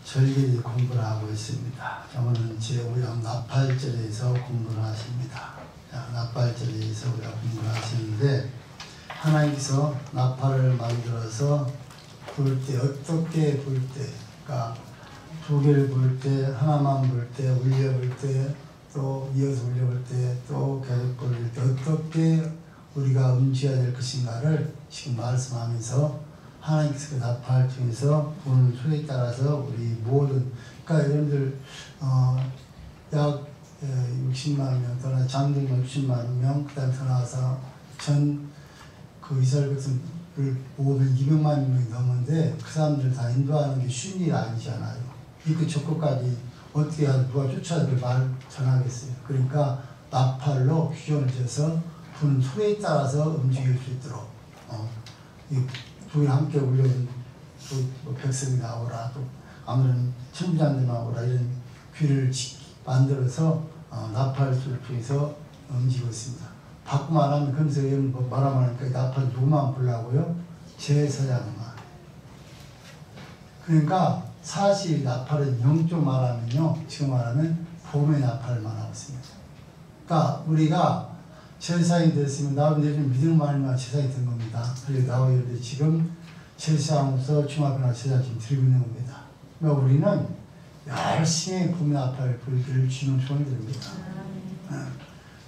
절기를 공부를 하고 있습니다. 오늘은 제5장 나팔절에서 공부를 하십니다. 자, 나팔절에서 우리가 공부를 하시는데, 하나님께서 나팔을 만들어서 불 때, 어떻게 불 때, 그러니까 두 개를 불 때, 하나만 불 때, 울려 불 때, 또 이어서 울려 불 때, 또 계속 불릴 때 어떻게 우리가 움직여야 될 것인가를 지금 말씀하면서, 하나님께서 그 나팔 중에서 부는 소리에 따라서 우리 모든, 그러니까 여러분들 약 60만 명, 또는 장등만 60만 명, 그 다음에 더 나와서 그 이스라엘 백성을 모으면 200만 명이 넘는데, 그 사람들 다 인도하는 게 쉬운 일이 아니잖아요. 그 적국까지 어떻게 하든 누가 쫓아들 말 전하겠어요. 그러니까 나팔로 규정을 지어서 부는 소리에 따라서 움직일 수 있도록 이 둘이 함께 울려온 또 백성이 나오라, 또 아무런 천부장들 나오라, 이런 귀를 만들어서 나팔 소리를 통해서 움직이고 있습니다. 바꾸 말하면, 그러면서 말하면 나팔 누구만 불라고요? 제사장만. 그러니까 사실 나팔은 영적 말하면요, 지금 말하면 봄의 나팔을 말하고 있습니다. 그러니까 우리가 제사장이 됐으면 나도 내좀 믿음을 말하면 제사장이 된 겁니다. 그래서 나와 여러분들 지금 제사장으로서 중화변화 제사 지금 드리고 있는 겁니다. 그러니까 우리는 열심히 봄의 나팔 불기를 주는 소원을 드립니다.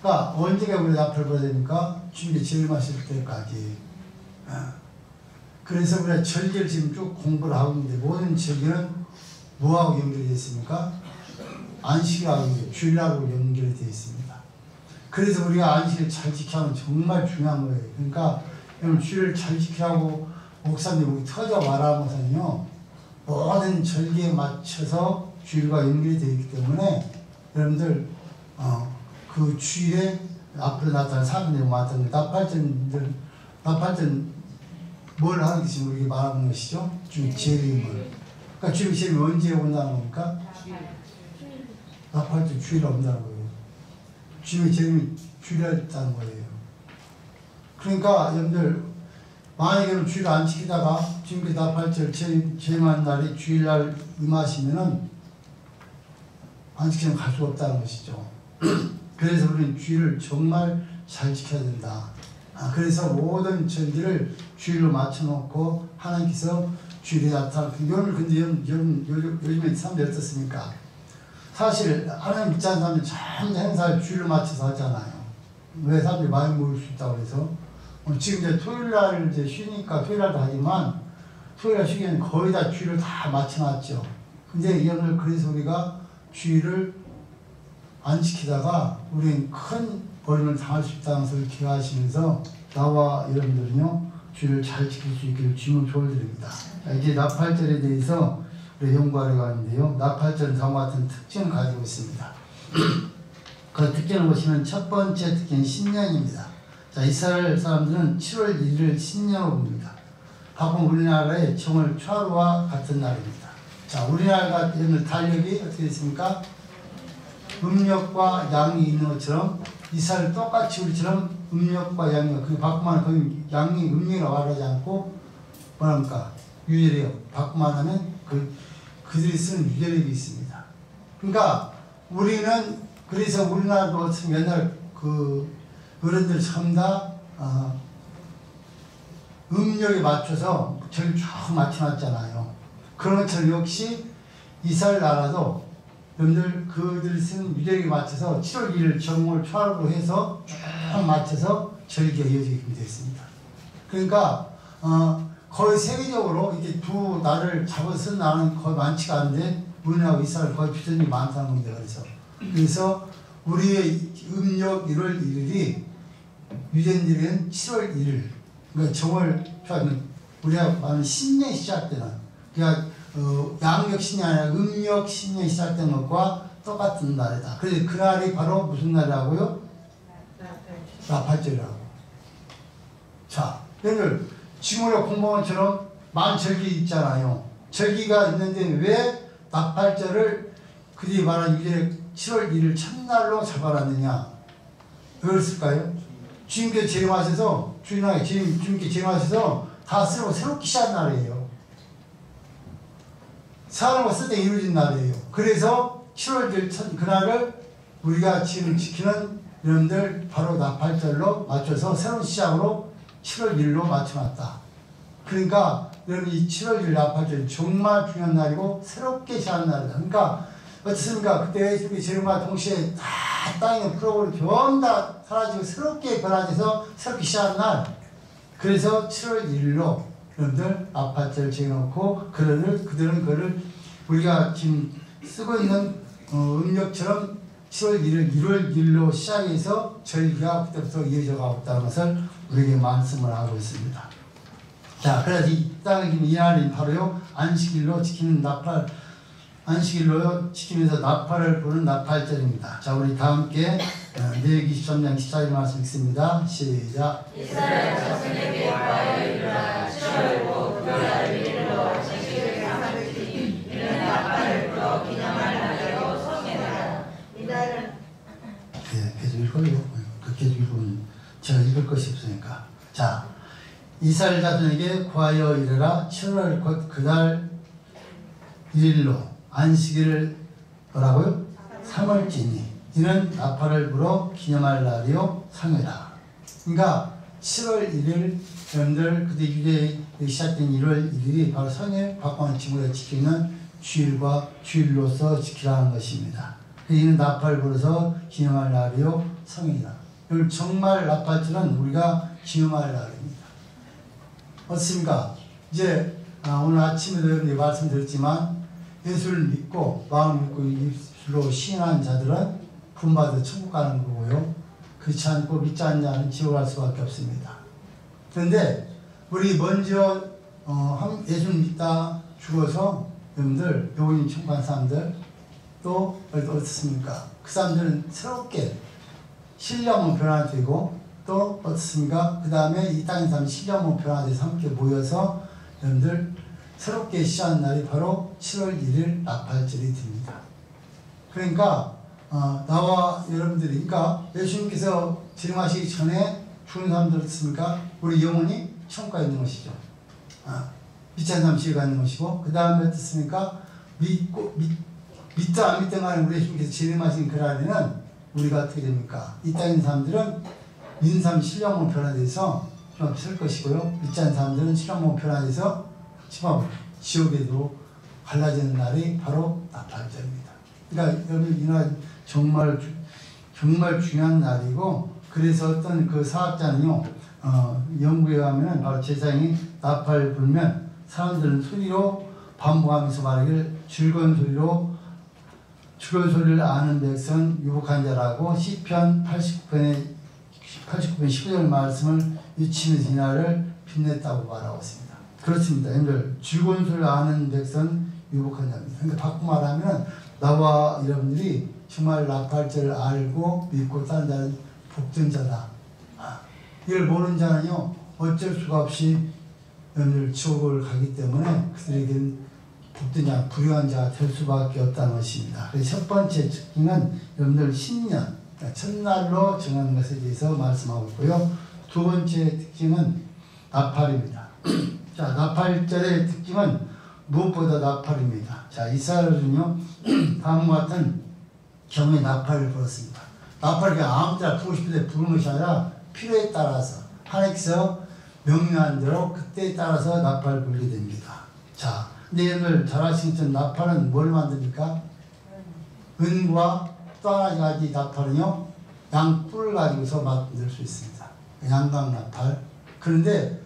그러니까 언제가 우리 나팔 불어야 됩니까? 주님께 제일 마실 때까지. 그래서 우리가 절기를 지금 쭉 공부를 하고 있는데, 모든 절기는 뭐하고 연결이 되어 있습니까? 안식일하고 주일하고 연결이 되어 있습니다. 그래서 우리가 안식을 잘 지켜야 하는 정말 중요한 거예요. 그러니까 여러분, 주일을 잘 지키라고 목사님이 터져 말하면서는요, 모든 절기에 맞춰서 주일과 연결이 되어 있기 때문에 여러분들 그 주일에 앞으로 나타날 사건들이 많다는 나팔전 뭘 하는 것이 우리에게 말하는 것이죠? 주의 재림을. 그러니까 주의 재림이 언제 온다는 겁니까? 나팔전 주일에 온다는 거예요. 주의 재림이 주일에 있다는 거예요. 그러니까 여러분들, 만약에 주일을 안 지키다가 주님께서 나팔절 재림하는 날이 주일날 임하시면은 안 지키면 갈 수가 없다는 것이죠. 그래서 우리는 주일을 정말 잘 지켜야 된다. 그래서 모든 절기를 주일로 맞춰놓고 하나님께서 주일에 나타나는, 근데 요즘에 사람들이 어떻습니까? 사실 하나님 믿지 않는 사람들이 전부 행사를 주일로 맞춰서 하잖아요. 왜? 사람들이 많이 모일 수 있다고 해서. 지금 이제 토요일날 이제 쉬니까 토요일날도 하지만, 토요일날 쉬기에는 거의 다 주일을 다 맞춰놨죠. 근데 오늘 그래서 우리가 주일을 안 지키다가 우리는 큰 어려움을 당할 수 있다는 것을 기억하시면서, 나와 여러분들은요, 주일을 잘 지킬 수 있기를 주님을 조언드립니다. 이제 나팔절에 대해서 우리 연구하려고 하는데요, 나팔절은 다음과 같은 특징을 가지고 있습니다. 그 특징을 보시면 첫 번째 특징은 신년입니다. 자, 이스라엘 사람들은 7월 1일을 신년으로 봅니다. 바쁜 우리나라의 정월 초하루와 같은 날입니다. 자, 우리나라가 오늘 달력이 어떻게 됐습니까? 음력과 양이 있는 것처럼 이스라엘 똑같이 우리처럼 음력과 양이, 그 바꾸만 거기 양이 음력이라고 말하지 않고 뭐랍니까? 유절이에요. 바꾸만 하면 그들이 쓰는 유절이 있습니다. 그러니까 우리는, 그래서 우리나라도 옛날 어른들 전부 다 음력에 맞춰서 절 쭉 맞춰놨잖아요. 그런 것처럼 역시 이스라엘 나라도 여러분들 그들이 쓰는 유절에 맞춰서 7월 1일 정월 초하루로 해서 쭉 맞춰서 절기가 이어지게 되어 있습니다. 그러니까 거의 세계적으로 이게 두 날을 잡아서 쓴 나라는 거의 많지가 않은데, 우리나라와 이스라엘 거의 비슷한 게 많다는 겁니다. 그래서 우리의 음력 1월 1일이 유대인들은 7월 1일, 그러니까 정월 초하루는 우리가 말하는 신년이 시작되는, 그러니까 양력 신년이 아니라 음력 신년이 시작된 것과 똑같은 날이다. 그래서 그날이 바로 무슨 날이라고요? 나팔절이라고. 자, 여러분, 지금 우리가 공부한 것처럼 만절기 있잖아요. 절기가 있는데 왜 나팔절을 그들이 말한 7월 1일 첫날로 잡아놨느냐? 왜 그랬을까요? 주님께서 재림하셔서, 주님께 재림하셔서 다 새롭게 시작한 날이에요. 사람과 쓸 때 이루어진 날이에요. 그래서 7월 1일 그날을 우리가 지금 지키는 여러분들 바로 나팔절로 맞춰서 새로운 시작으로 7월 1일로 맞춰놨다. 그러니까 여러분 이 7월 1일 나팔절이 정말 중요한 날이고 새롭게 시작하는 날이다. 그러니까 어떻습니까? 그때 예수님이 재림과 동시에 다 땅에 있는 프로그램이 전부 다 사라지고 새롭게 변화돼서 새롭게 시작하는 날. 그래서 7월 1일로 여러분들 나팔절을 정해놓고 그들은 그거를 우리가 지금 쓰고 있는 음력처럼 7월 1일, 1월 1일로 시작해서 절기가 그때부터 이어져 가고 있다는 것을 우리에게 말씀을 하고 있습니다. 자, 그래서 이 땅의 이날이 바로요 안식일로 지키는 안식일로 지키면서 나팔을 부는 나팔절입니다. 자, 우리 다 함께 레위기 23장 14절 말씀 읽습니다. 시작. 이스라엘 자손에게 와여 이르라. 7월 5일 그날을 일일로 안식일을 삼을지니 이는 나팔을 불어 기념할 날이요 성회라. 이날은 계속 읽어요. 계속 읽으면 제가 읽을 것이 없으니까. 자, 이스라엘 자손에게 구하여 이르라. 7월 곧 그날 1일로 안식일을 뭐라고요? 삼을지니 이는 나팔을 불어 기념할 날이요 상회라. 그러니까 7월 1일 여러분들 그때 유대에 시작된 1월 1일이 바로 성회 박광 친구가 지키는 주일과 주일로서 지키라는 것입니다. 이는 나팔을 불어서 기념할 날이요 성회이다. 여러분 정말 나팔절은 우리가 기념할 날입니다. 어떻습니까? 이제 오늘 아침에도 여러분들이 말씀드렸지만 예수를 믿고 마음을 믿고 입술로 시인한 자들은 구원받아 천국 가는 거고요. 그렇지 않고 믿지 않는 자는 지옥 갈 수밖에 없습니다. 그런데 우리 먼저 예수를 믿다 죽어서 여러분들 영원히 천국 간 사람들 또 어떻습니까? 그 사람들은 새롭게 신령은 변화되고 또 어떻습니까? 그 다음에 이 땅에 사람 신령은 변화돼서 함께 모여서 여러분들 새롭게 시작한 날이 바로 7월 1일 나팔절이 됩니다. 그러니까 나와 여러분들이 그러니까 예수님께서 재림하시기 전에 죽은 사람들 어떻습니까? 우리 영혼이 천국에 있는 것이죠. 믿지 않는 사람 지옥에 있는 것이고 그 다음에 어떻습니까? 믿다 안 믿든 간에 우리 예수님께서 재림하신 그날에는 우리가 어떻게 됩니까? 이 땅에 있는 사람들은 믿는 사람 신령으로 변화돼서 좀 없을 것이고요. 믿지 않는 사람들은 신령으로 변화돼서 지옥에도 갈라지는 날이 바로 나팔절입니다. 그러니까 여러분 이날 정말 중요한 날이고 그래서 어떤 그 사학자는요 연구에 가면은 바로 제사장이 나팔 불면 사람들은 소리로 반복하면서 말하기를 즐거운 소리를 아는 백성 유복한 자라고 시편 89편 15절 말씀을 유치면서 이날을 빛냈다고 말하고 있습니다. 그렇습니다. 여러분들 즐거운 소리를 아는 백성 유복한 자입니다. 그러니까 바꿔 말하면 나와 여러분들이 정말 나팔절을 알고 믿고 따른 자는 복된 자다. 이걸 모르는 자는요 어쩔 수가 없이 여러분들 지옥을 가기 때문에 그들에게는 복된 자, 불효한 자가 될 수밖에 없다는 것입니다. 그래서 첫 번째 특징은 여러분들 신년, 그러니까 첫날로 정하는 것에 대해서 말씀하고 있고요. 두 번째 특징은 나팔입니다. 자, 나팔절의 특징은 무엇보다 나팔입니다. 자, 이스라엘은요 다음과 같은 경우에 나팔을 불었습니다. 나팔을 그냥 아무 때나 부고 싶을 때 부는 것이 아니라 필요에 따라서 하나님께서 명령한 대로 그때에 따라서 나팔을 불게 됩니다. 자, 근데 여러분들 잘 아시는 것처럼 나팔은 뭘 만듭니까? 은과 또 한 가지 나팔은요 양뿔을 가지고서 만들 수 있습니다. 양각 나팔. 그런데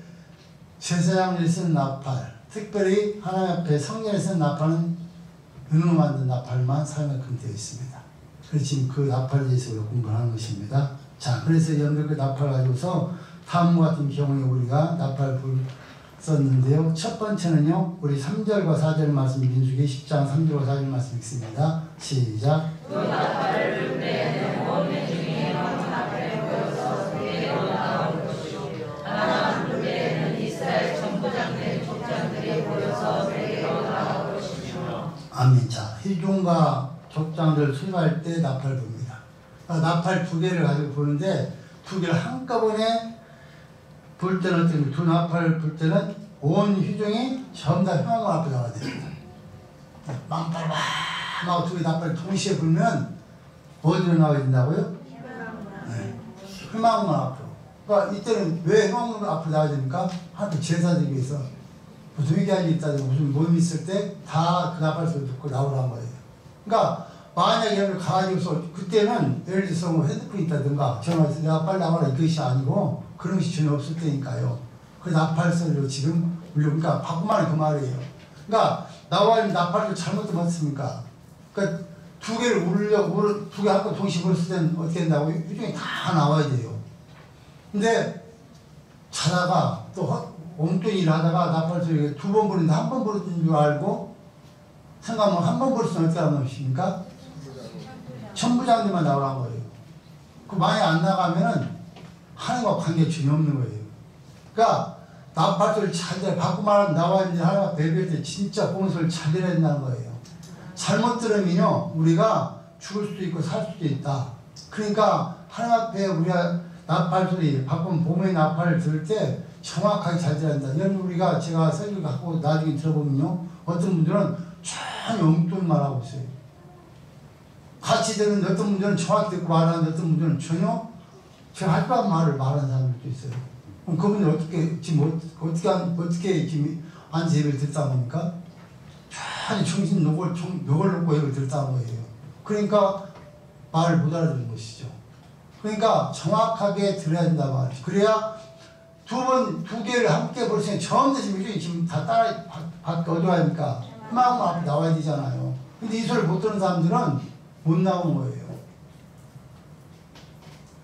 제사장들이 쓰는 나팔, 특별히 하나님 앞에 성전에 쓰는 나팔은 은으로 만든 나팔만 사용하게끔 되어 있습니다. 그래서 지금 그 나팔에 대해서 공부를 하는 것입니다. 자, 그래서 여러분들 그 나팔 가지고서 다음과 같은 경우에 우리가 나팔 썼는데요. 첫 번째는요, 우리 3절과 4절 말씀, 민수기 10장 3절과 4절 말씀 읽습니다. 시작. 그 나팔을 불 때에는 온 민중이 한 앞에 모여서 세계로 나올 것이요 하나만 불 때에는 이스라엘 전부장된 족장들이 모여서 세계로 나올 것이며. 아멘. 자, 회중과 족장들 수임할 때 나팔 부릅니다. 나팔 두 개를 가지고 부르는데 두 개를 한꺼번에 불 때는 어떻게 두 나팔을 불 때는 온 회중이 전부 다 형광 앞에 나와야 됩니다. 빵빵빵 두 개 나팔 동시에 불면 어디로 나와야 된다고요? 네. 희망문 앞으로. 그러니까 이때는 왜 희망문 앞으로 나와야 됩니까? 하나님 제사드리기 위해서 무슨 위기한이 있다든지 무슨 모임이 있을 때 다 그 나팔 소리 듣고 나오란 거예요. 그러니까 만약에 여러분 가지고서 그때는 예를 들어서 뭐 핸드폰이 있다든가 전화해서 내가 빨리 나와라 이것이 아니고 그런 것이 전혀 없을 때니까요. 그 나팔 소리로 지금 그러니까 바꾸면 그 말이에요. 그러니까 나와야 나팔을 잘못 들었습니까? 그러니까 두 개를 두 개 한번 동시에 불었을 때는 어떻게 된다고? 유중에 다 나와야 돼요. 근데 자다가 또 엉뚱히 일을 하다가 나팔 소리가 두 번 부르는데 한 번 부르는 줄 알고 생각하면 한 번 부르면 어떻게 하면 됩니까? 천부장님만 나오란 거예요. 그 만약 안 나가면은 하나님과 관계 전혀 없는 거예요. 그러니까 나팔 소리 잘 바꾸 말하면 나와야 되는데 하나님과 배배할 때 진짜 보는 소리 잘 들어야 된다는 거예요. 잘못 들으면요 우리가 죽을 수도 있고 살 수도 있다. 그러니까 하나님 앞에 우리가 나팔 소리 바꾸면 봄의 나팔을 들을 때 정확하게 잘 들어야 한다. 여러분 우리가 제가 설교 갖고 나중에 들어보면요 어떤 분들은 전혀 엉뚱한 말하고 있어요. 같이 들은 어떤 분들은 정확히 듣고 말하는데 어떤 분들은 전혀 제가 할 바한 말을 말하는 사람들도 있어요. 그럼 그분들 어떻게 지금 어떻게 지금 안지 예배를 듣다 보니까 전혀 정신 녹을 놓고 예배를 듣다 거예요. 그러니까 말을 못 알아듣는 것이죠. 그러니까 정확하게 들어야 된다 말이죠. 그래야 두 개를 함께 부르시면 처음부터 지금 다 따라 얻어야 하니까 마음 앞에 나와야 되잖아요. 근데 이 소리를 못 듣는 사람들은 못 나온 거예요.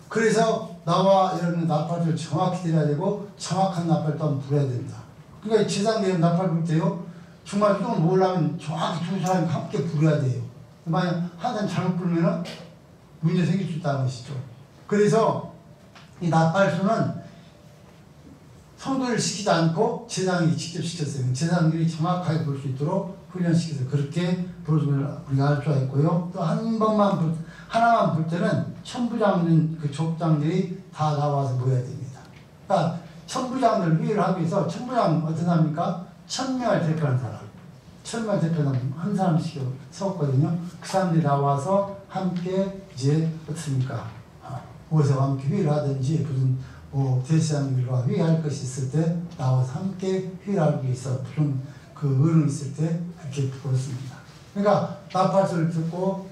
그래서 나와 여러분 나팔을 정확히 들어야 되고 정확한 나팔 또한 불어야 된다. 그러니까 제사장님 나팔 불 때요 정말 이건 모르려면 정확히 두 사람이 함께 불어야 돼요. 만약 한 사람 잘못 불면은 문제 생길 수 있다는 것이죠. 그래서 이 나팔수는 성도를 시키지 않고 제사장이 직접 시켰어요. 제사장들이 정확하게 볼 수 있도록 훈련시켜서 그렇게 부르는 우리가 할 수가 있고요. 또 하나만 불 때는 천부장들, 그 족장들이 다 나와서 모여야 됩니다. 그러니까 천부장들 회의를 하기 위해서 천부장 어떤 사람입니까? 1000명을 대표하는 사람. 1000명을 대표하는 한 사람씩 세웠거든요. 그 사람들이 나와서 함께 이제 어떻습니까? 모여서 함께 회의를 하든지 무슨 대시장님들과 회의할 것이 있을 때 나와서 함께 회의를 하기 위해서 무슨 그 어른이 있을 때 그렇게 부르습니다. 그러니까 나팔 소리를 듣고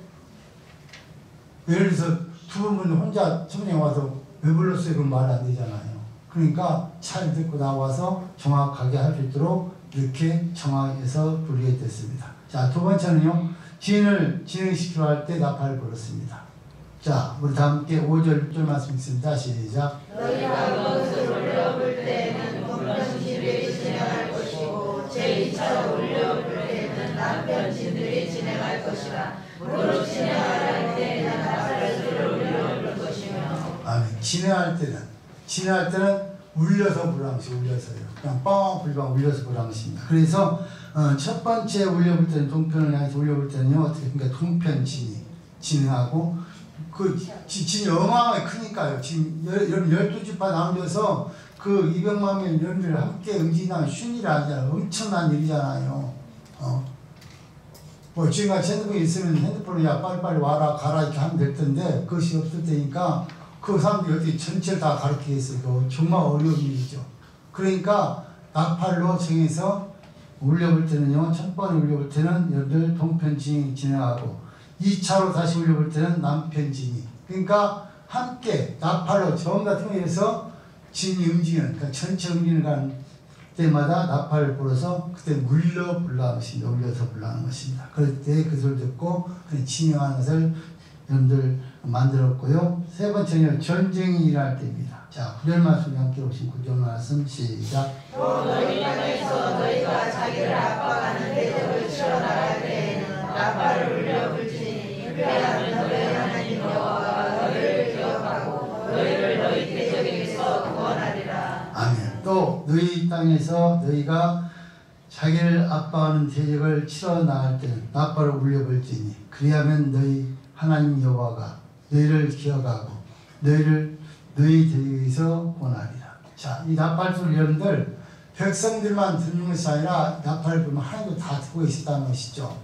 예를 들어서 두 분은 혼자 천문에 와서 왜 불렀어요? 그럼 말이 안 되잖아요. 그러니까 잘 듣고 나와서 정확하게 할 수 있도록 이렇게 정확해서 부르게 됐습니다. 자, 두 번째는요. 진을 진행시키려 할 때 나팔을 불렀습니다. 자, 우리 다 함께 5절 6절 말씀 읽습니다. 시작. 너희가 그것을 올려볼 때에는 동편진들이 진행할 것이고 제2차로 올려볼 때에는 남편진들이 진행할 것이라. 무릇 진행할 때에는 나팔 소리를 올려볼 것이며. 아멘. 진행할 때는 울려서 부르는 것이 울려서요. 그냥 뻥 불방 울려서 부르는 것입니다. 그래서 첫 번째 울려볼 때는 동편을 향해서 울려볼 때는요. 어떻게 그러니까 동편진이 진행하고 그 진이 어마어마하게 크니까요. 지금 여러분 12지파 나누어서 그 200만 명 여러분들 함께 응진하면 쉬운 일이 아니잖아요. 엄청난 일이잖아요. 뭐 지금같이 핸드폰이 있으면 핸드폰으로 야 빨리빨리 와라 가라 이렇게 하면 될 텐데 그것이 없을 때니까 그 사람들이 어떻게 전체를 다 가르치겠어요. 정말 어려운 일이죠. 그러니까 나팔로 정해서 울려볼 때는요. 첫 번에 울려볼 때는 여러분들 동편진이 진행하고 2차로 다시 울려볼 때는 남편진이. 그러니까 함께 나팔로 전부 다 통해서 진이 움직이는, 그러니까 전체 움직이는 가는 때마다 나팔을 불어서 그때 울려 불라는 것입니다. 울려서 불라는 것입니다. 그럴 때 그 소리 듣고 진행하는 것을 여러분들 만들었고요. 세 번째는 전쟁이 일어날 때입니다. 자, 9절 말씀 함께 오신 9절 말씀 시작. 또 너희 땅에서 너희가 자기를 압박하는 대적을 치러 나갈 때에는 나팔을 울려 불지니 그래야만 너희 하나님 여호와가 너희를 기억하고 너희를 너희 대적에게서 구원하리라. 아멘. 또 너희 땅에서 너희가 자기를 압박하는 대적을 치러 나갈 때는 나팔을 울려 불지니 그래야만 너희 하나님 여호와가 너희를 기억하고 너희를 너희 대적에서 구원하리라. 자, 이 나팔 소리 여러분들 백성들만 듣는 것이 아니라 나팔을 불면 하나님도 다 듣고 계시다는 것이죠.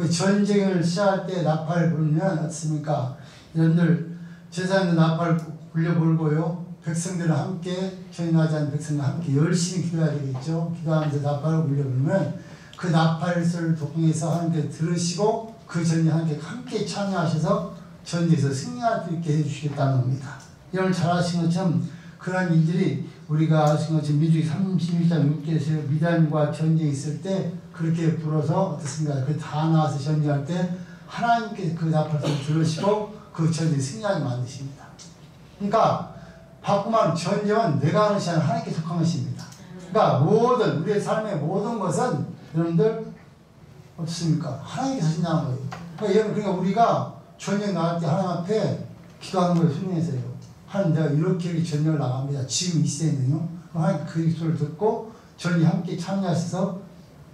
그 전쟁을 시작할 때 나팔을 불면 어떻습니까? 여러분들 제사장도 나팔을 불려 불고요. 백성들은 함께 전인하지 않은 백성들은 함께 열심히 기도해야 되겠죠. 기도하면서 나팔을 불려 불면 그 나팔을 통해서 하나님께 들으시고 그 전쟁에 함께 참여하셔서 전쟁에서 승리할 수 있게 해주시겠다는 겁니다. 여러분 잘 아시는 것처럼 그러한 일들이 우리가 아시는 것처럼 민수기 31장 6절에서 미디안과 전쟁이 있을 때 그렇게 불어서 어떻습니까? 그 다 나와서 전쟁할 때 하나님께서 그 나팔을 들으시고 그 전쟁에 승리하게 만드십니다. 그러니까 바꾸면 전쟁은 내가 하는 것이 아니라 하나님께 속한 것입니다. 그러니까 모든 우리의 삶의 모든 것은 여러분들 어떻습니까? 하나님께서 하신다는 거예요. 그러니까 우리가 전쟁 나갈 때 하나님 앞에 기도하는 거예요. 순종해서요. 하나님 내가 이렇게 전쟁을 나갑니다. 지금 이 시대에는요. 하나님 그 소리를 듣고 전쟁에 함께 참여하셔서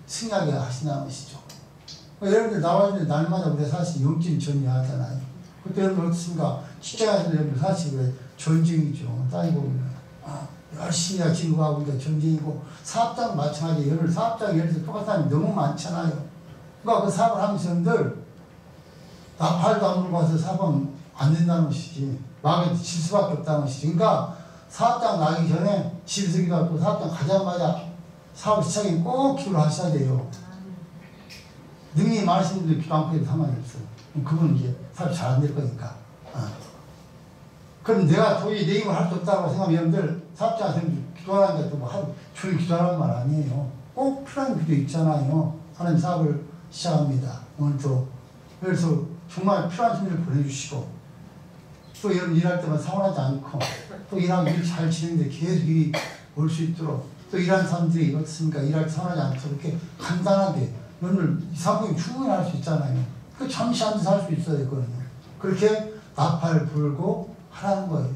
승리하게 하신다는 것이죠. 여러분들 나와 있는 날마다 우리가 사실 영적인 전쟁을 하잖아요. 그때 여러분 어떻습니까? 직장에서도 여러분 사실 왜 전쟁이죠. 따지고 보면 열심히 진급하고 있는 전쟁이고 사업장 마찬가지예요. 여러분 사업장 예를 들어서 똑같은 사람이 너무 많잖아요. 그러니까 그 사업을 하면서 여러분들 나팔도 안 불고 와서 사업은 안 된다는 것이지. 마음에 질 수밖에 없다는 것이지. 그러니까 사업장 나기 전에 집에서 기도하고 사업장 가자마자 사업 시작에 꼭 기도를 하셔야 돼요. 능력이 많으신 분들 기도 안 해도 상관이 없어. 그분은 이제 사업이 잘 안 될 거니까. 그럼 내가 도저히 내 힘을 할 수 없다고 생각하면 여러분들 사업장에서 기도하는 게 또 뭐 하루 종일 기도하라는 말 아니에요. 꼭 필요한 기도 있잖아요. 하나님 사업을 시작합니다. 오늘도. 그래서 정말 필요한 손님을 보내주시고 또 여러분 일할 때만 서운하지 않고 또 일하고 일 잘 진행돼 계속 일이 올 수 있도록 또 일하는 사람들이 어떻습니까? 일할 때 서운하지 않고 이렇게 간단하게 여러분들 사업이 충분히 할 수 있잖아요. 그 잠시 앉아서 할 수 있어야 되거든요. 그렇게 나팔을 불고 하라는 거예요.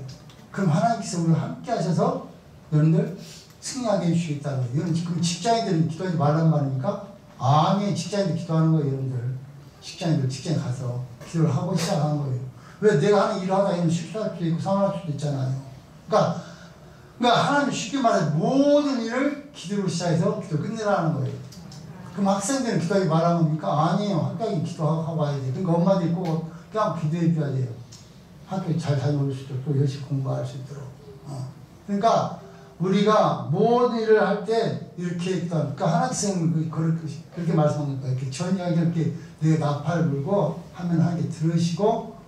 그럼 하나님께서 우리와 함께 하셔서 여러분들 승리하게 해주시겠다는 거예요. 여러분 지금 직장인들은 기도하지 말란 말입니까? 아니 직장인들 기도하는 거예요. 여러분들 직장인들 직장에 가서 기도를 하고 시작하는 거예요. 왜 내가 하는 일을 하다 실수할 수도 있고 상할 수도 있잖아요. 그러니까 하나님 쉽게 말해서 모든 일을 기도로 시작해서 기도 끝내라는 거예요. 그럼 학생들은 기도하지 말라는 겁니까? 아니에요. 학교에 기도하고 와야 돼요. 그러니까 엄마들이 꼭 그냥 기도해 줘야 돼요. 학교에 잘 다녀올 수 있도록 또 열심히 공부할 수 있도록. 그러니까 우리가 모든 일을 할 때 이렇게 그러니까 하나님께서 그렇게 말씀하는 거예요. 이렇게 전쟁이 이렇게 내 나팔 불고 하면 하나님께 들으시고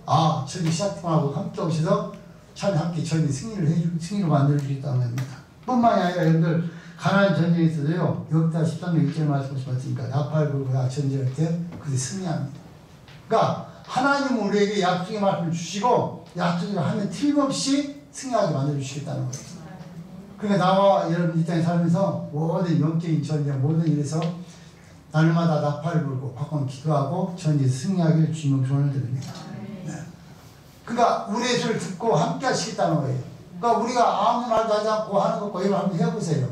전쟁 시작하고 함께 오셔서 참 함께 전쟁 승리로 만들어 주겠다는 겁니다. 뿐만이 아니라 여러분들 가나안 전쟁에서도요. 역다 13장 1절 말씀하셨으니까 나팔 불고 전쟁할 때 그때 승리합니다. 그러니까 하나님은 우리에게 약속의 말씀을 주시고 약속을 하면 틀림없이 승리하게 만들어 주시겠다는 거예요. 그러니까 나와 여러분 이 땅에 살면서 모든 영적인 전쟁 모든 일에서 날마다 나팔을 불고 바꿔 기도하고 전쟁에서 승리하기를 주님은 조언을 드립니다. 네. 그러니까 우리의 소리를 듣고 함께 하시겠다는 거예요. 그러니까 우리가 아무 말도 하지 않고 하는 것과 이걸 한번 해보세요.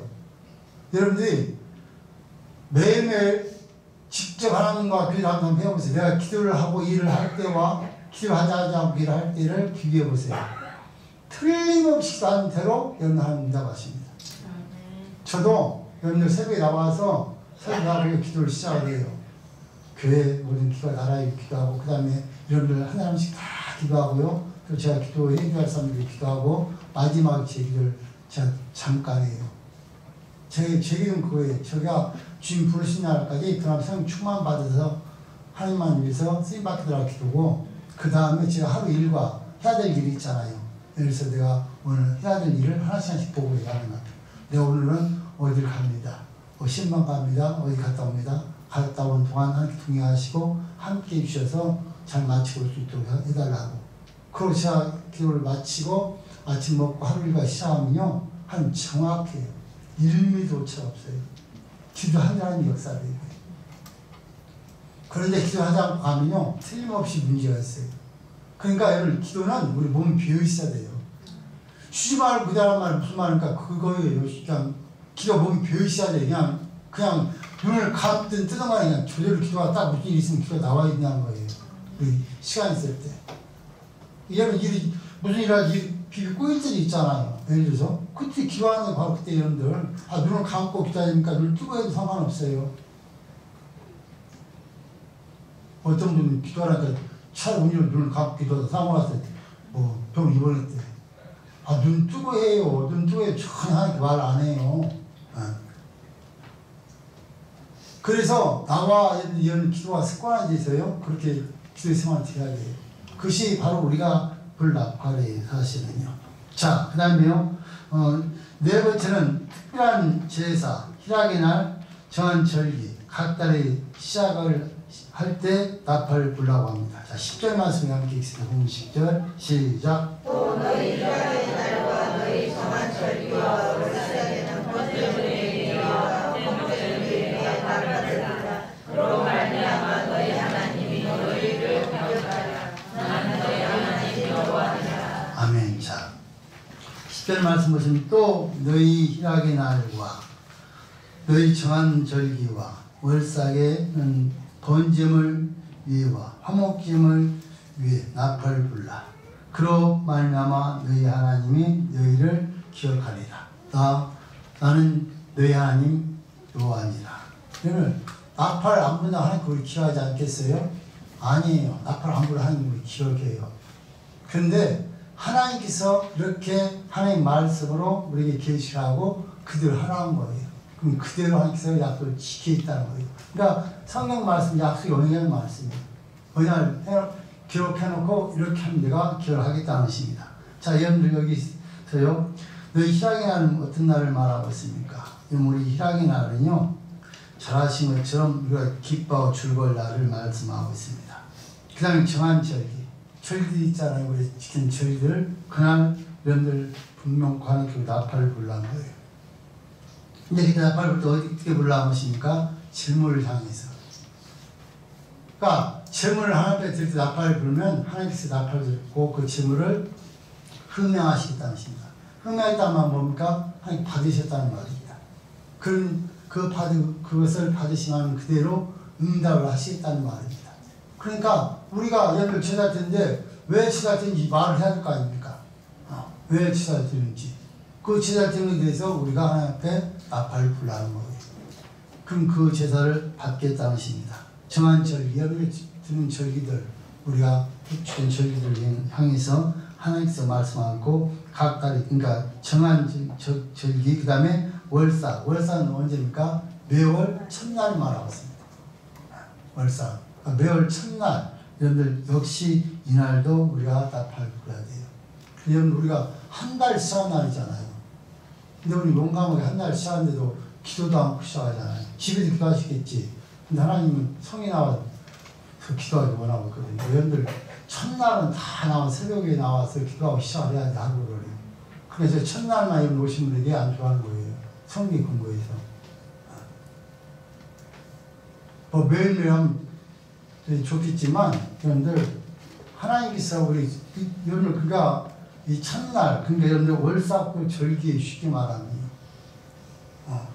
여러분들이 매일매일 직접 하나님과 기도를 한번 해보세요. 내가 기도를 하고 일을 할 때와 기도하지 않고 일을 할 때를 비교해 보세요. 틀림없이 기도하는 대로 여러분 하나님 응답하십니다. 저도 여러분들 새벽에 나와서 새벽에 나와서 기도를 시작을 해요. 교회 모든 기도가 나라에 기도하고 그 다음에 여러분들 한 사람씩 다 기도하고요. 또 제가 기도해 줘야 할 사람들이 기도하고 마지막 제 기도를 제가 잠깐 해요. 제 기도는 그거예요. 제가 주님 부르신 날까지 그다음 성령 충만 받아서 하나님만 위해서 쓰임 받기더라 기도고 그 다음에 제가 하루 일과 해야 될 일이 있잖아요. 그래서 내가 오늘 해야 될 일을 하나씩 보고 가는 것 같아요. 내가 오늘은 어디를 갑니다. 신방 갑니다. 어디 갔다 옵니다. 갔다 온 동안 함께 동행하시고 함께 해주셔서 잘 마치고 올 수 있도록 해달라고. 그리고 제가 기도를 마치고 아침 먹고 하루 일과 시작하면요. 하나님 정확해요. 1mm도 오차 없어요. 기도하는 하나님 역사를 해요. 그런데 기도하지 않고 가면요. 틀림없이 문제가 있어요. 그러니까 여러분 기도는 우리 몸이 비어있어야 돼요. 쉬지 말고 기도하란 말은 무슨 말입니까? 그거예요. 그냥 기도가 몸이 비어있어야 돼요. 그냥 눈을 감든 뜨거나 그냥 조절을 기도가 딱 무슨 일이 있으면 기도가 나와야 된다는 거예요. 시간 있을 때. 여러분 무슨 일하지 비비 꼬일 때도 있잖아요. 예를 들어서 그때 기도하는 게 바로 그때 여러분들 눈을 감고 기도하니까 눈을 뜨고 해도 상관없어요. 어떤 분은 기도하니까 차 운전 눈을 감고 기도하다 사고 나서 병 입원했대. 눈 뜨고 해요. 눈 뜨고 해요. 전혀 하나님께 말 안 해요. 그래서 나와 이런 기도가 습관화되어 있어요. 그렇게 기도의 생활을 해야 돼요. 그것이 바로 우리가 불납팔이에요. 사실은요. 자, 그 다음에요. 네 번째는 특별한 제사, 희락의 날, 정한 절기, 각 달의 시작을 할 때 나팔을 불라고 합니다. 자, 10절 말씀에 함께 읽습니다. 본문 10절 시작. 또 너희 희락의 날과 너희 정한 절기와 월삭에는 번제물의 제목절기에 나팔을 그로 말미암아 너희 하나님이 너희를 기억하라. 나는 너희 하나님 여호와니라. 아멘. 자, 10절 말씀 보시면 또 너희 희락의 날과 너희 정한 절기와 월삭에는 번제물 위에와 화목제물 위에 나팔을 불라. 그로 말미암아 너희 하나님이 너희를 기억하리라. 나는 너희 하나님 여호와니라. 그러면 나팔 안 불면 하나님 우리 기억하지 않겠어요? 아니에요. 나팔 안 불면 하나님 우리 기억해요. 그런데 하나님께서 이렇게 하나님 말씀으로 우리에게 계시하고 그대로 하라는 거예요. 그럼 그대로 하나님께서 약속을 지켜 있다는 거예요. 그러니까 성경 말씀 약속이 영향의 말씀이에요. 언약을 기록해놓고 이렇게 하면 내가 기억을 하겠다는 것입니다. 자, 여러분들 여기서요. 너희 희락의 날은 어떤 날을 말하고 있습니까? 우리 희락의 날은요. 잘 아신 것처럼 우리가 기뻐하고 즐거울 날을 말씀하고 있습니다. 그 다음에 정한 절기. 절기들 있잖아요. 우리 지킨 절기들. 그날 여러분들 분명 하나님께 나팔을 불라는 거예요. 근데 그때 나팔을 또 어떻게 불라는 것입니까? 재물을 향해서. 그러니까 재물을 하나님께 드릴 때 나팔을 불면 하나님께서 나팔을 들고 그 재물을 흠양하시겠다는 것입니다. 흠양했다는 말은 뭡니까? 하나님 받으셨다는 말입니다. 그것을 받으시면 그대로 응답을 하시겠다는 말입니다. 그러니까 우리가 예를 제사 드리는데 왜 제사 드리는지 말을 해야 될 거 아닙니까? 왜 제사 드리는지. 그 제사 드리는 데 대해서 우리가 하나님 앞에 나팔을 불라는 거예요. 그럼 그 제사를 받겠다는 것입니다. 정한 절기, 여러분이 드는 절기들, 우리가 주된 절기들을 향해서 하나님께서 말씀하고 각 달이, 그러니까 정한 절기, 그 다음에 월삭. 월삭은 언제입니까? 매월 첫날 말하고 있습니다. 월삭. 그러니까 매월 첫날, 여러분들 역시 이날도 우리가 나팔을 불어야 돼요. 여러분 우리가 한 달 시작한 날이잖아요. 근데 우리 용감하게 한 달 시작하는데도 기도도 않고 시작하잖아요. 집에서 기도하시겠지. 근데 하나님은 성이 나와서 기도하기 원하고 있거든요. 여러분들 첫날은 다 나와 새벽에 나와서 기도하고 시작을 해야 돼. 하루를. 그래서 첫날만 이런 오신 분들이 안 좋아하는 거예요. 성경 공부에서. 매일매일 하면 좋겠지만 여러분들 하나님께서 우리 여러분들 그가 이 첫날, 그러니까 여러분들 월삭 절기에 쉽게 말하면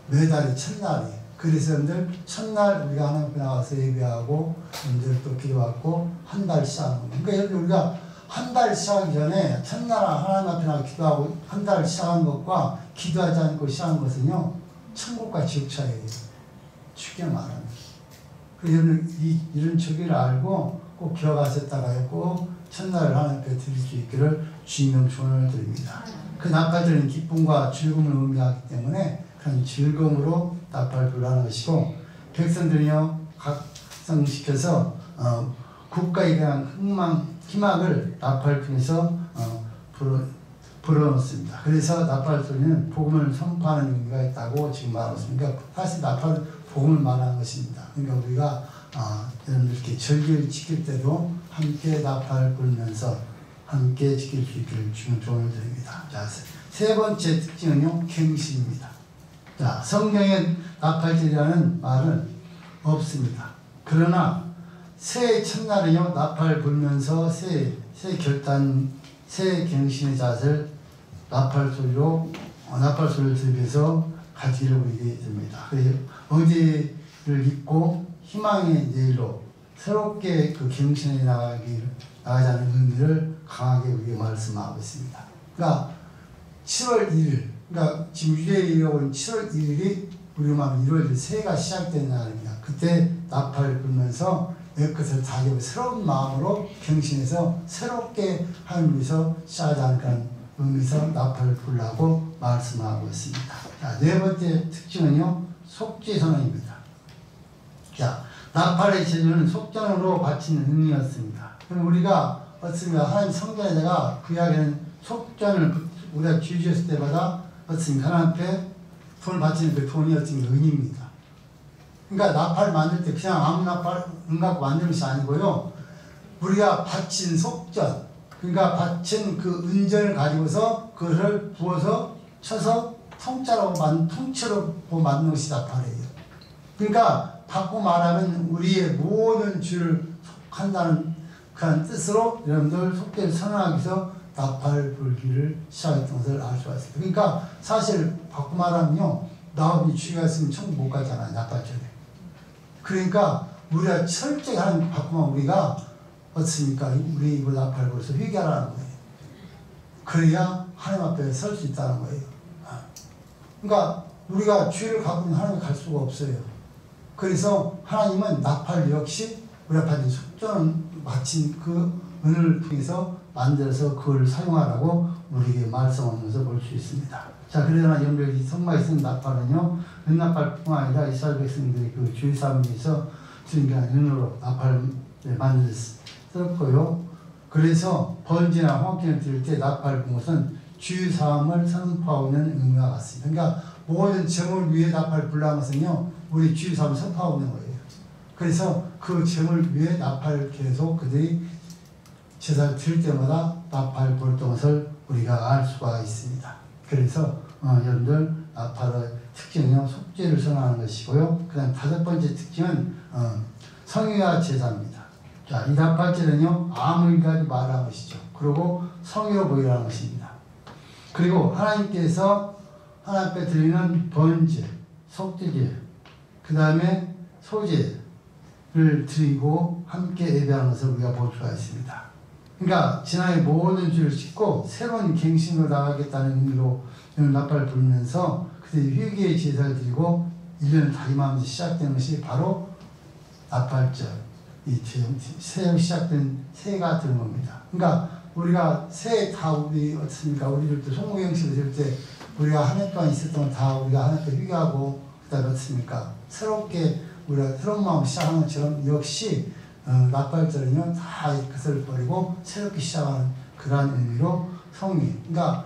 매달이 첫날이. 그래서 여러분들 첫날 우리가 하나님 앞에 나와서 예배하고 여러분들 또 기도하고 한 달 시작하는 겁니다. 그러니까 여러분들 우리가 한 달 시작하기 전에 첫날 하나님 앞에 나와 기도하고 한 달 시작하는 것과 기도하지 않고 시작하는 것은요 천국과 지옥 차이예요. 쉽게 말하면. 그래서 여러분들 이런 절기를 알고 꼭 기억하셨다가 꼭 첫날을 하나님 앞에 드릴 수 있기를 주님의 조언을 드립니다. 그 나팔들은 기쁨과 즐거움을 의미하기 때문에 그런 즐거움으로 나팔을 불라는 것이고, 백성들이요 각성시켜서 국가에 대한 희망을 나팔을 통해서 불어넣습니다. 그래서 나팔 소리는 복음을 선포하는 의미가 있다고 지금 말하고 있습니다. 그러니까 사실 나팔은 복음을 말하는 것입니다. 그러니까 우리가 여러분들 이렇게 절기를 지킬 때도 함께 나팔을 불면서 함께 지킬 수 있기를 주는 조언을 드립니다. 자, 세 번째 특징은요, 갱신입니다. 자, 성경에 나팔절이라는 말은 없습니다. 그러나 새해 첫날은요, 나팔 불면서 새 갱신의 잣을 나팔 소리를 들으면서 가지를 보이게 됩니다. 그래서 어제를 잊고 희망의 내일로 새롭게 그 갱신에 나가자는 의미를 강하게 우리에게 말씀하고 있습니다. 그러니까 7월 1일, 그러니까 지금 유대인이라고 하는 7월 1일이 우리 마음 1월 1일 새해가 시작된 날입니다. 그때 나팔을 불면서 애것을 다지고 새로운 마음으로 경신해서 새롭게 하는 위해서 쌓아가는 그런 의미에서 나팔을 불라고 말씀하고 있습니다. 자, 네 번째 특징은요, 속죄선언입니다. 자, 나팔의 제주는 속전으로 바치는 의미였습니다. 그럼 우리가 어떻습니까? 하나님 성전에다가 구약에는 속전을 우리가 쥐주었을 때마다 어떻습니까? 하나님 앞에 돈을 바치는 그 돈이 어떻습니까? 은입니다. 그러니까 나팔 만들 때 그냥 아무 나팔 갖고 만드는 것이 아니고요. 우리가 바친 속전, 그러니까 바친 그 은전을 가지고서 그것을 부어서 쳐서 통째로 만드는 것이 나팔이에요. 그러니까 바꿔 말하면 우리의 모든 죄를 속한다는 그런 뜻으로 여러분들 속죄를 선언하기 위해서 나팔 불기를 시작했던 것을 알 수가 있습니다. 그러니까 사실 바꿔 말하면요, 나업이 죄가 있으면 천국 못 가잖아요, 나팔절에. 그러니까 우리가 철저히 하는 바꾸면 우리가 어떻습니까? 우리 이걸 나팔 불어서 회개하라는 거예요. 그래야 하나님 앞에 설 수 있다는 거예요. 그러니까 우리가 죄를 갖고 있는 하나님에 갈 수가 없어요. 그래서 하나님은 나팔 역시 우리가 받은 속전을 마친 그 은을 통해서 만들어서 그걸 사용하라고 우리에게 말씀하면서 볼 수 있습니다. 자, 그러나 여러분들 성막에 쓰는 나팔은요, 은나팔뿐만 아니라 이스라엘 백성들이 그 주의사함을 위해서 주님과 은으로 나팔을 만들었고요. 그래서 번제나 헌금을 드릴 때 나팔을 본 것은 주의사함을 선포하고 있는 의미와 같습니다. 그러니까 모든 점을 위해 나팔을 불라는 것은요, 우리 주의사함을 선포하고 있는 거예요. 그래서 그 점을 위해 나팔을 계속 그들이 제사를 드릴 때마다 나팔 불었던 것을 우리가 알 수가 있습니다. 그래서 여러분들 나팔의 특징은 속죄를 선언하는 것이고요. 그 다음 다섯 번째 특징은 성회와 제사입니다. 자, 이 나팔절은요, 아무 일까지 말하는 것이죠. 그리고 성의로 보이라는 것입니다. 그리고 하나님께서 하나님 앞에 드리는 번제, 속죄제, 그 다음에 소제를 드리고 함께 예배하는 것을 우리가 볼 수가 있습니다. 그러니까 지난해 모든 죄를 씻고 새로운 갱신으로 나가겠다는 의미로 나팔을 불면서 그때 회개의 제사를 드리고 1년을 다짐하면서 시작되는 것이 바로 나팔절, 이 새로 시작된 새해가 되는 겁니다. 그러니까 우리가 새해 다 우리 어떻습니까? 우리들도 송무경식을 들 때 우리가 한 해 동안 있었던 건 다 우리가 하나님께 회개하고 그다음에 어떻습니까? 새롭게 우리가 새로운 마음 시작하는 것처럼 역시 나팔절은요, 다 그것을 버리고 새롭게 시작하는 그러한 의미로 성회. 그러니까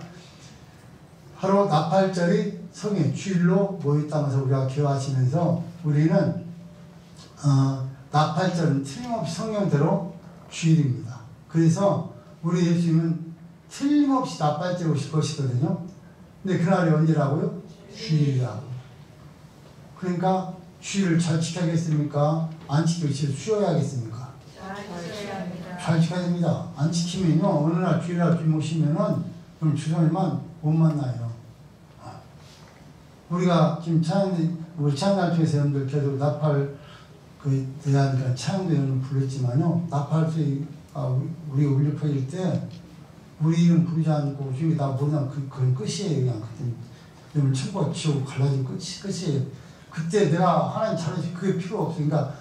바로 나팔절이 성회, 주일로 모였다면서 우리가 기억하시면서 우리는 나팔절은 틀림없이 성령대로 주일입니다. 그래서 우리 예수님은 틀림없이 나팔절에 오실 것이거든요. 근데 그날이 언제라고요? 주일이라고. 그러니까 주일을 잘 지켜야겠습니까? 안 지키고 쉬어야겠습니까? 잘 지켜야 됩니다. 안 지키면요, 어느 날 주일날 주님 오시면은 그럼 주선에만 못 만나요. 우리가 지금 우리 찬양날 중에서 여러분들 계속 나팔 대한 그런 찬양도 여러분 불렀지만요, 나팔 우리가 울려 퍼질 때 우리 이름 부르지 않고 주님이 나 모르면 그건 끝이에요. 그냥 그때 여러분 천국과 지옥 갈라진 끝이에요. 그때 내가 하나님 잘해주지 그게 필요 없어. 그러니까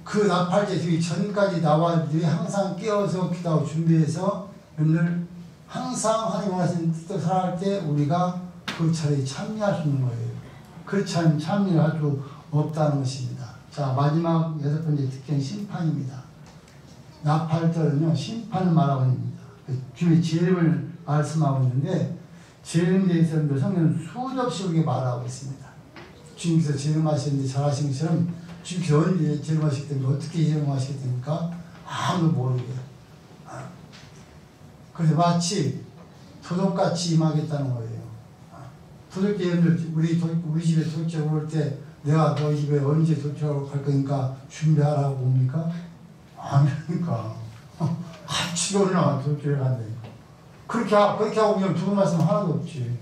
그 나팔제 되기 전까지 나와 늘 항상 깨어서 기도하고 준비해서 여러분들 항상 하나님 원하시는 뜻대로 살아갈 때 우리가 그 자리에 참여할 수 있는 거예요. 그렇지 않으면 참여를 할 수 없다는 것입니다. 자, 마지막 여섯 번째 특징은 심판입니다. 나팔절은요, 심판을 말하고 있습니다. 주님의 재림을 말씀하고 있는데, 재림에 대해서 성경은 수도 없이 우리에게 말하고 있습니다. 주님께서 재림하시는데 잘하신 것처럼 주님께서 언제 재림하시기 때문에 어떻게 재림하시기 됩니까? 아무도 모르게. 그래서 마치 도둑같이 임하겠다는 거예요. 도둑들이 우리 집에 도둑질 올 때 내가 너희 집에 언제 도둑하러 갈 거니까 준비하라고 옵니까? 아니니까. 죽여오나 도둑질을 한다니까. 그렇게 하고 그냥 두고 말씀 하나도 없지.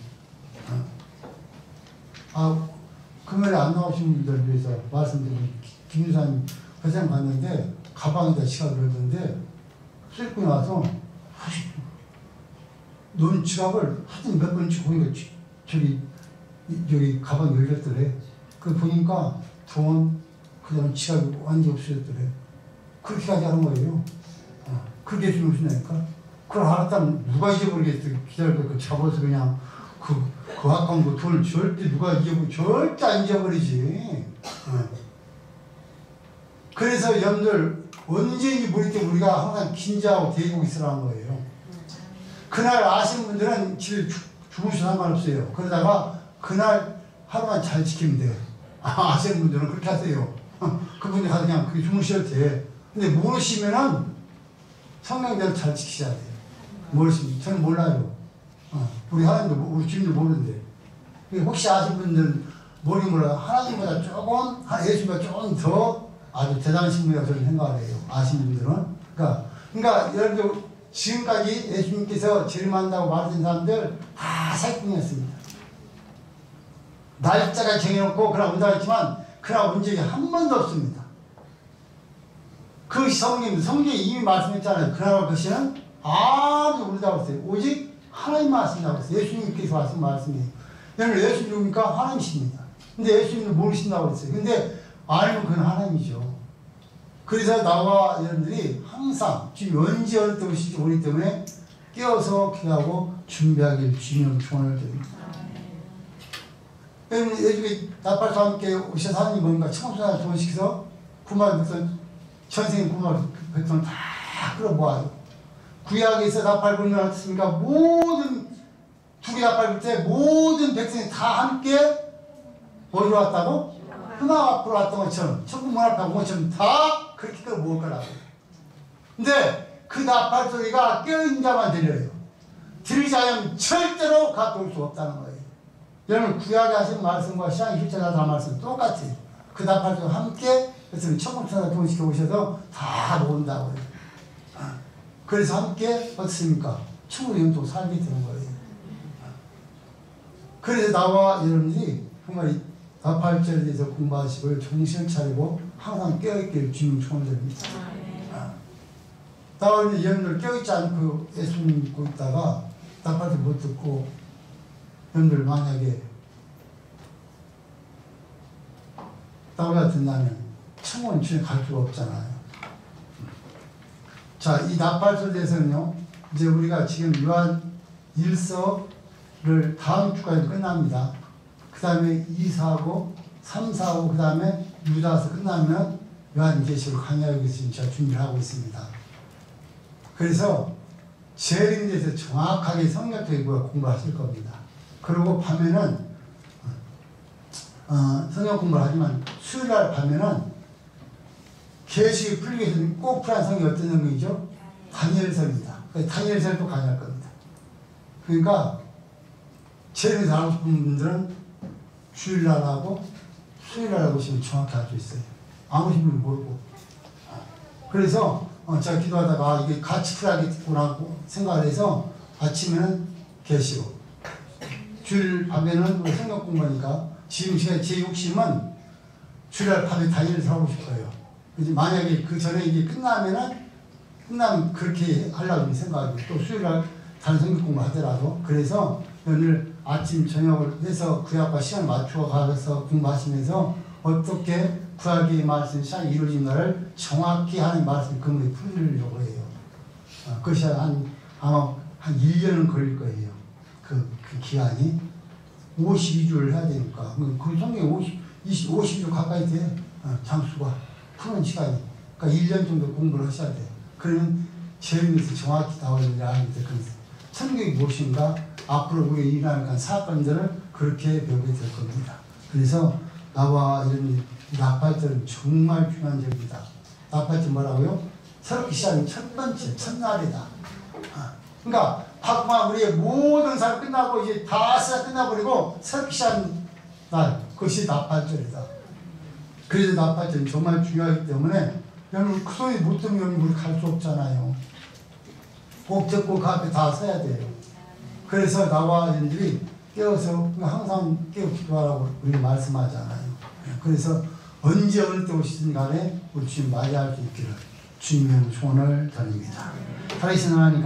금요일에 안 나오신 분들 위해서 말씀드리면 김유사님 회장 갔는데 가방에다 지갑을 넣었는데 싣고 나와서 논 지갑을 하여튼 몇 번씩 보니까 저기 가방 열렸더래. 그 보니까 돈, 그 다음에 지갑이 완전히 없어졌더래. 그렇게까지 하는 거예요. 그렇게 예수님 오신다니까. 그걸 알았다면 누가 잊어버리겠어요. 기다릴 거 잡아서 그냥 그 아까운 거 돈을 절대 누가 절대 안 잊어버리지. 그래서 여러분들 언제인지 모를 때 우리가 항상 긴장하고 대기고 있으라는 거예요. 그날 아시는 분들은 집에 주무셔도 상관없어요. 그러다가 그날 하루만 잘 지키면 돼요. 아시는 분들은 그렇게 하세요. 그분이 가서 그냥 그렇게 주무셔도 돼. 근데 모르시면은 성경대로 잘 지키셔야 돼요. 모르시면 저는 몰라요. 우리 하나님도 우리 주님도 모르는데. 혹시 아시는 분들은 모르긴 몰라요. 하나님보다 조금 예수님보다 조금 더 아주 대단하신 분이라고 저는 생각을 해요. 아시는 분들은. 그러니까 여러분들 지금까지 예수님께서 재림한다고 말하신 사람들 다 사기꾼이었습니다. 날짜가 정해놓고 그날 온다 했지만 그날 온 적이 한 번도 없습니다. 그 성경에 이미 말씀했잖아요. 그날 것이는 아무도 모른다고 했어요. 오직 하나님 말씀이라고 했어요. 예수님께서 하신 말씀이에요. 여러분 예수님 누굽니까? 하나님이십니다. 근데 예수님을 모르신다고 했어요. 근데 알면 그건 하나님이죠. 그래서 나와 여러분들이 항상 지금 언제 어느 때 오실지 모르기 때문에 깨어서 기도하고 준비하길 주님 조언을 드립니다. 여러분 요즘에 나팔과 함께 오셔서 하나님 뭔가 청소년을 동원시켜서 9만 백성 전생에 9만 백성을 다 끌어모아요. 구약에서 나팔 불면 어떻습니까? 모든 두 개 나팔 불 때 모든 백성이 다 함께 어디로 왔다고? 흠악 앞으로 왔던 것처럼 천국 문 앞에 온 것처럼 다 그렇게 끌어모을 거라고. 근데 그 나팔 소리가 깨어있는 자만 들려요. 들리지 않으면 절대로 가까울 수 없다는 거예요. 여러분 구약에 하신 말씀과 신약의 실제가 다 말씀 똑같아요. 그 나팔 소리와 함께 그래서 천국 천사 동시켜 오셔서 다 모은다고 해요. 그래서 함께 어떻습니까? 천국 영토 살게 되는 거예요. 그래서 나와 여러분들이 정말 나팔절에 대해서 공부하시고 정신을 차리고 항상 깨어있기를 주님 초원드립니다. 나와 여러분들 깨어있지 않고 예수님 믿고 있다가 나팔도 못 듣고 여러분들 만약에 나와 같은다면 천국은 주님 갈 수가 없잖아요. 자, 이 나팔소리에 대해서는요, 이제 우리가 지금 요한 1서를 다음 주까지 끝납니다. 그 다음에 2, 4하고 3, 4하고 그 다음에 유다서 끝나면 요한계시록 강의하기 위해서 제가 준비를 하고 있습니다. 그래서 재림에 대해서 정확하게 성경적으로 공부하실 겁니다. 그리고 밤에는 성경 공부를 하지만 수요일날 밤에는 계시록이 풀리기 위해서 꼭 필요한 성경이 어떤 성경이죠? 다니엘서입니다. 다니엘서를 강의할 겁니다. 그러니까 재림에서 하고 싶은 분들은 주일날 하고 수요일날 하고 싶으면 정확히 할 수 있어요. 아무 힘을 모르고. 그래서 제가 기도하다가 이게 같이 풀어야겠구나 생각을 해서 아침에는 계시록, 주일 밤에는 성경 공부하니까 지금 제 욕심은 주일날 밤에 다니엘서 하고 싶어요. 만약에 그 전에 이게 끝나면 그렇게 하려고 생각하고 또 수요일날 다른 성경 공부 하더라도 그래서 오늘 아침 저녁을 해서 구약과 시간을 맞추어 가서 공부하시면서 어떻게 구약의 말씀 시간이 이루어진가를 정확히 하는 말씀 근거에 풀리려고 해요. 그것이 아마 한 1년은 걸릴 거예요. 그 기간이 52주를 해야 되니까 그 성경이 50주 가까이 돼. 장수가 푸는 시간이. 그러니까 1년 정도 공부를 하셔야 돼요. 그러면 재림에서 정확히 나오는지 아는데 성경이 무엇인가 앞으로 우리 일어날 사건들을 그렇게 배우게 될 겁니다. 그래서 나와 이런 나팔절은 정말 중요한 절입니다. 나팔절 뭐라고요? 새롭게 시작하는 첫 번째 첫날이다. 그러니까 바꾸만 우리의 모든 사람 끝나고 이제 다 끝나버리고 새롭게 시작하는 날 그것이 나팔절이다. 그래서 나팔절은 정말 중요하기 때문에 여러분 그 소리 못 들으면 우리 갈 수 없잖아요. 꼭 듣고 그 앞에 다 서야 돼요. 그래서 나와 여러분들이 깨어서 항상 깨어 기도하라고 우리 말씀하잖아요. 그래서 언제 어느 때 오시든 간에 우리 주님 맞이할 수 있기를 주님의 소원을 드립니다. 살아계신 하나님